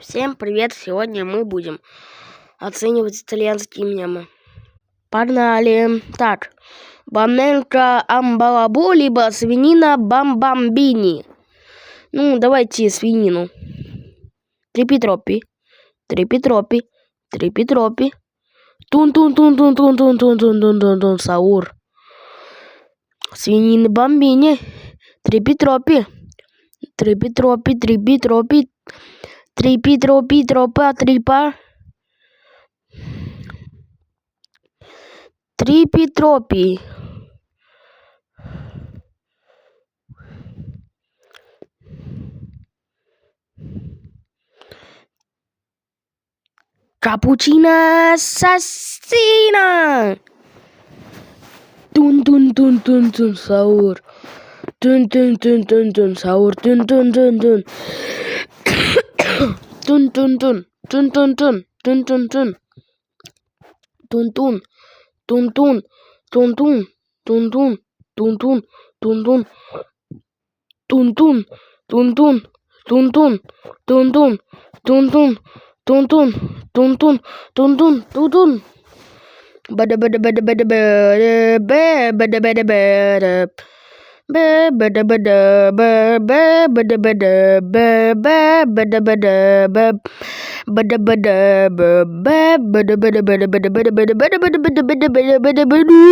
Всем привет! Сегодня мы будем оценивать итальянские мемы. Погнали! Так, бананка амбалабо, либо свинина бамбамбини. Ну, давайте свинину. Трипитропи. Тун-тун-тун-тун-тун-тун-тун-тун-тун-тун-тун-тун-тун-тун. Саур. Свинина бамбини. Трипитропи. Трипитропи. Капучино ассасино. Тун-тун-тун-тун-тун. Саур. Тун-тун-тун-тун-тун. Саур. Тун-тун-тун-тун. Тун-тун-тун. Тун-тун-тун. Тун-тун-тун. Тун-тун. Тун-тун. Тун-тун. Тун-тун. Тун-тун. Тун-тун. Тун-тун. Тун-тун. Тун-тун. Тун-тун. Тун-тун. Тун-тун. Тун-тун. Тун-тун. Тун-тун.